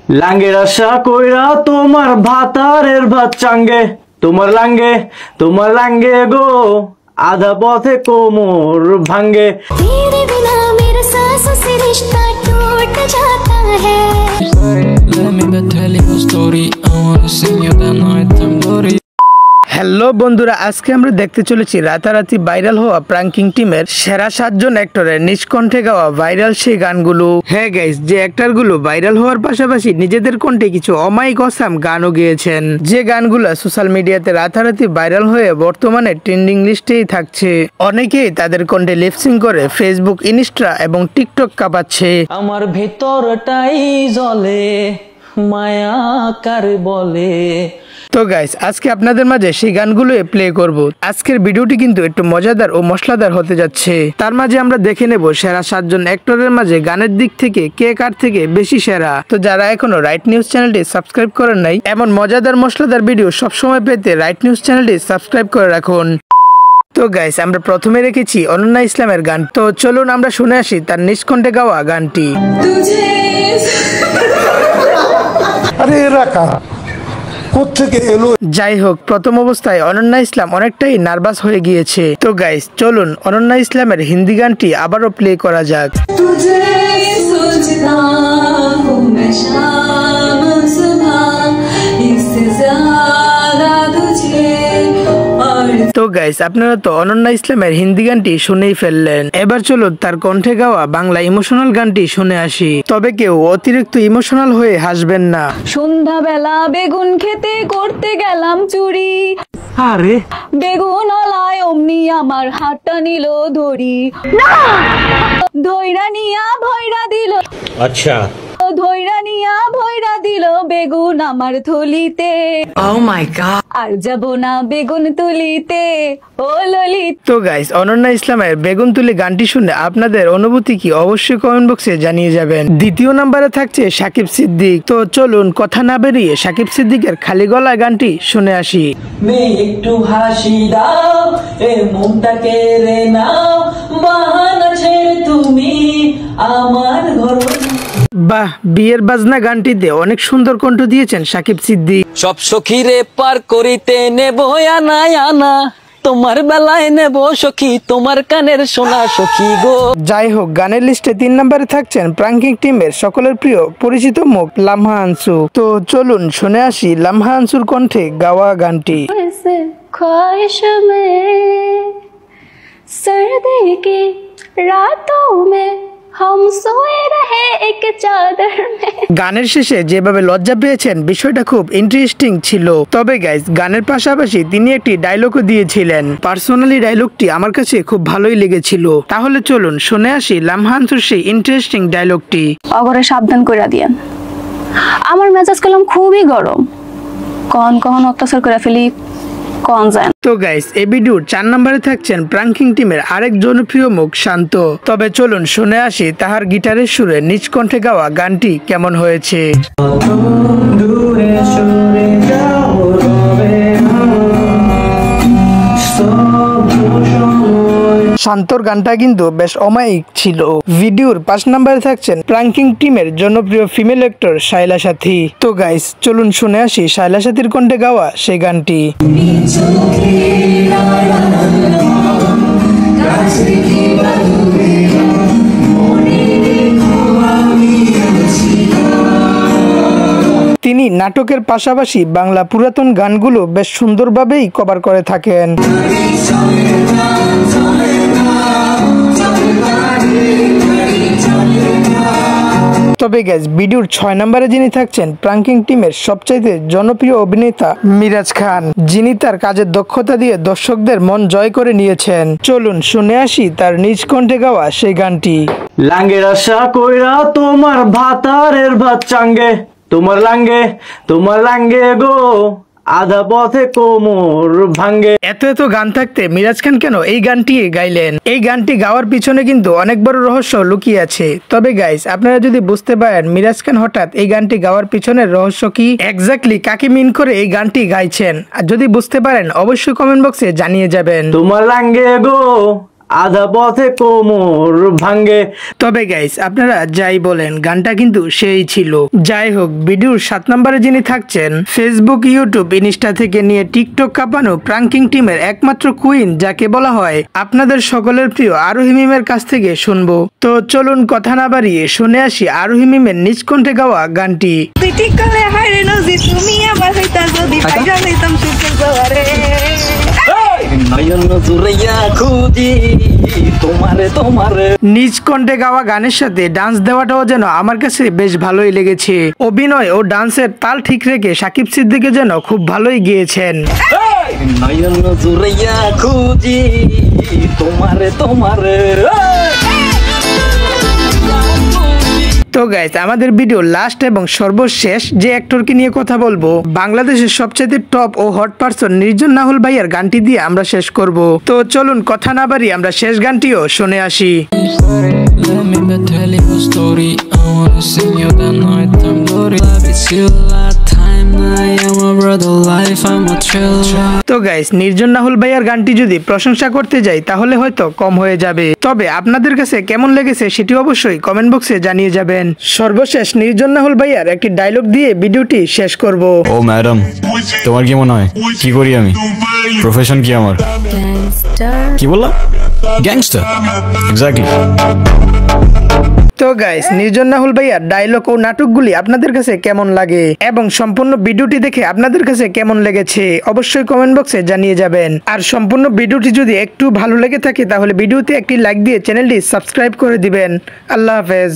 লাঙ্গের আশা কইরা তোমার ভাতারের ভাত চাঙ্গে, তোমার লাঙ্গে গো আধা পথে কোমর ভাঙ্গে। तेरे बिना मेरा सांस से रिश्ता टूट जाता है। Let me tell you a story. I wanna sing you the night time glory. Hello বন্ধুরা, আজকে আমরা দেখতে চলেছি রাতারাতি ভাইরাল হওয়া প্রাঙ্কিং টিমের সেরা 7 জন অ্যাক্টরের নিজ কণ্ঠে গাওয়া ভাইরাল সেই গানগুলো। হ্যাঁ গাইস, যে অ্যাক্টরগুলো ভাইরাল হওয়ার পাশাপাশি নিজেদের কণ্ঠে কিছু অমায়িক অসাম গানও গেয়েছেন, যে গানগুলো সোশ্যাল মিডিয়াতে রাতারাতি ভাইরাল হয়ে বর্তমানে ট্রেন্ডিং লিস্টেই থাকছে। অনেকেই তাদের কণ্ঠে লিপসিং করে ফেসবুক, ইনস্টা এবং টিকটক কাঁপাচ্ছে। আমার ভেতরটাই জ্বলে মায়া কার বলে। তো গাইস, আজকে আপনাদের মাঝে সেই গানগুলো প্লে করব। আজকের ভিডিওটি কিন্তু একটু মজাদার ও মশলাদার হতে যাচ্ছে। তার মাঝে আমরা দেখে নেব সেরা 7 জন অ্যাক্টরের মাঝে গানের দিক থেকে কে কার থেকে বেশি সেরা। তো যারা এখনো রাইট নিউজ চ্যানেলটি সাবস্ক্রাইব করেন নাই, এমন মজাদার মশলাদার ভিডিও সবসময় পেতে রাইট নিউজ চ্যানেলটি সাবস্ক্রাইব করে রাখুন। তো গাইস, আমরা প্রথমে রেখেছি অনন্যা ইসলামের গান। তো চলুন আমরা শুনে আসি তার নিজ কণ্ঠে গাওয়া গানটি। যাই হোক, প্রথম অবস্থায় অনন্যা ইসলাম অনেকটাই নার্ভাস হয়ে গিয়েছে। তো গাইস, চলুন অনন্যা ইসলামের হিন্দি গানটি আবারও প্লে করা যাক। তো গাইস, আপনারা তো অনন্যা ইসলামের হিন্দি গানটি শুনেই ফেললেন। এবার চলুন তার কণ্ঠে গাওয়া বাংলা ইমোশনাল গানটি শুনে আসি। তবে কেউ অতিরিক্ত ইমোশনাল হয়ে হাসবেন না। সন্ধ্যাবেলা বেগুন খেতে করতে গেলাম চুরি, আরে বেগুন আলায় অমনি আমার হাতটা নিল ধরি, ধৈরা নিয়া ভৈরা দিল, আচ্ছা ধৈরা নিয়া ভৈরা দিল বেগুন আমার থলিতে। ও মাই গড, আর যাব না বেগুন তুলিতে ও ললিত। তো গাইস, অনন্যা ইসলামের বেগুন তুলি গানটি শুনে আপনাদের অনুভূতি কি অবশ্যই কমেন্ট বক্সে জানিয়ে যাবেন। দ্বিতীয় নম্বরে থাকছে সাকিব সিদ্দিক। তো চলুন কথা না বেরিয়ে সাকিব সিদ্দিকের খালি গলা গানটি শুনে আসি। মেয়ে একটু হাসি দাও, এ মনটা কেড়ে নাও, বাহানা ছেড়ে তুমি আমার ঘর। বাহ, বিয়ের বাজনা গানটিতে অনেক সুন্দর কণ্ঠ দিয়েছেন সাকিব সিদ্দিক। সব সখীরে পার করিতে নেব আনা আনা, তোমার বেলায় নেব সখী তোমার কানের সোনা সখী গো। যাই হোক, গানের লিস্টে 3 নম্বরে থাকছেন প্রাঙ্কিং টিমের সকলের প্রিয় পরিচিত মুখ লামহা আনসু। তো চলুন শুনে আসি লামহা আনসুর কণ্ঠে গাওয়া গানটি। ख्वाहिश में सर्दी की रातों में हम सोए रहे एक चादर में। গানের শেষে যেভাবে লজ্জা পেয়েছেন বিষয়টা খুব ইন্টারেস্টিং ছিল। তবে গাইস, গানের পাশাপাশি তিনি একটি ডায়লগও দিয়েছিলেন। পার্সোনালি ডায়লগটি আমার কাছে খুব ভালোই লেগেছিল। তাহলে চলুন শুনে আসি লামহা আনসুর সেই ইন্টারেস্টিং ডায়লগটি। অগরে সাবধান কইরা দিয়েন, আমার মেজাজ কলম খুবই গরম, কখন অত্যাচার করে ফেলি কন যায়। তো গাইস, এই ভিডিওর 4 নম্বরে থাকছেন প্রাঙ্কিং টিমের আরেক জনপ্রিয় মুখ শান্ত। তবে চলুন শুনে আসি তাহার গিটারের সুরে নিজ কণ্ঠে গাওয়া গানটি কেমন হয়েছে। শান্তর গানটা কিন্তু বেশ অমায়িক ছিল। ভিডিওর 5 নম্বরে থাকছেন প্রাঙ্কিং টিমের জনপ্রিয় ফিমেল অ্যাক্টর শায়লা সাথী। তো গাইস, চলুন শুনে আসি শায়লা সাথীর কণ্ঠে গাওয়া সেই গানটি। তিনি নাটকের পাশাপাশি বাংলা পুরাতন গানগুলো বেশ সুন্দরভাবেই কভার করে থাকেন। তবে গাইস, ভিডিওর 6 নম্বরে যিনি থাকছেন প্রাঙ্কিং টিমের সবচাইতে জনপ্রিয় অভিনেতা মিরাজ খান, যিনি তার কাজের দক্ষতা দিয়ে দর্শকদের মন জয় করে নিয়েছেন। চলুন শুনে আসি তার নিজ কণ্ঠে গাওয়া সেই গানটি। লাঙ্গের আশা কইরা তোমার ভাতারের ভাত চাঙ্গে, তোমার লাঙ্গে গো আধা পথে কোমর ভাঙ্গে। এত গান থাকতে মিরাজ খান কেন এই গানটি গাইলেন? এই গানটি গাওয়ার পিছনে কিন্তু অনেক বড় রহস্য লুকিয়ে আছে। তবে গাইস, আপনারা যদি বুঝতে পারেন মিরাজ খান হঠাৎ এই গানটি গাওয়ার পিছনের রহস্য কি, এক্স্যাক্টলি কাকে মিন করে এই গানটি গাইছেন, আর যদি বুঝতে পারেন অবশ্যই কমেন্ট বক্সে জানিয়ে যাবেন। তোমার লাঙ্গে গো আধা পথে কোমর ভাঙ্গে। তবে গাইস আপনারা যাই বলেন গানটা কিন্তু সেই ছিল। যাই হোক, ভিডিওর 7 নম্বরে যিনি থাকছেন ফেসবুক, ইউটিউব, ইনস্টা থেকে নিয়ে টিকটক কাঁপানো প্রাঙ্কিং টিমের একমাত্র কুইন যাকে বলা হয়, আপনাদের সকলের প্রিয় আরোহী মিমের কাছ থেকে শুনবো। তো চলুন কথা না বাড়িয়ে শুনে আসি আরোহী মিমের নিজ কণ্ঠে গাওয়া গানটি। নিজ কণ্ঠে গাওয়া গানের সাথে ডান্স দেওয়াটাও যেন আমার কাছে বেশ ভালোই লেগেছে। অভিনয় ও ডান্সের তাল ঠিক রেখে সাকিব সিদ্দিকী যেন খুব ভালোই গেয়েছেন। তো গাইস, আমাদের ভিডিও লাস্ট এবং সর্বশেষ যে অ্যাক্টরকে নিয়ে কথা বলবো, বাংলাদেশের সবচেয়ে টপ ও হট পারসন নির্জন নাহুল ভাইয়ার গানটি দিয়ে আমরা শেষ করব। তো চলুন কথা না বাড়ি আমরা শেষ গানটিও শুনে আসি। তো গাইস, নির্জন নাহুল ভাইয়ার গানটি যদি প্রশংসা করতে যাই তাহলে হয়তো কম হয়ে যাবে। তবে আপনাদের কাছে কেমন লেগেছে সেটি অবশ্যই কমেন্ট বক্সে জানিয়ে যাবেন। সর্বশেষ নির্জন নাহুল ভাইয়ার একটি ডায়লগ দিয়ে ভিডিওটি শেষ করব। ও ম্যাডাম, তোমার কি মনে হয় কি করি আমি? প্রফেশন কি আমার? কি বললাম? গ্যাংস্টার। এক্স্যাক্টলি। তো গাইস, নির্জন নাহুল ভাইয়ার ডায়লগ ও নাটকগুলি আপনাদের কাছে কেমন লাগে এবং সম্পূর্ণ ভিডিওটি দেখে আপনাদের কাছে কেমন লেগেছে অবশ্যই কমেন্ট বক্সে জানিয়ে যাবেন। আর সম্পূর্ণ ভিডিওটি যদি একটু ভালো লেগে থাকে তাহলে ভিডিওতে একটি লাইক দিয়ে চ্যানেলটি সাবস্ক্রাইব করে দিবেন। আল্লাহ হাফেজ।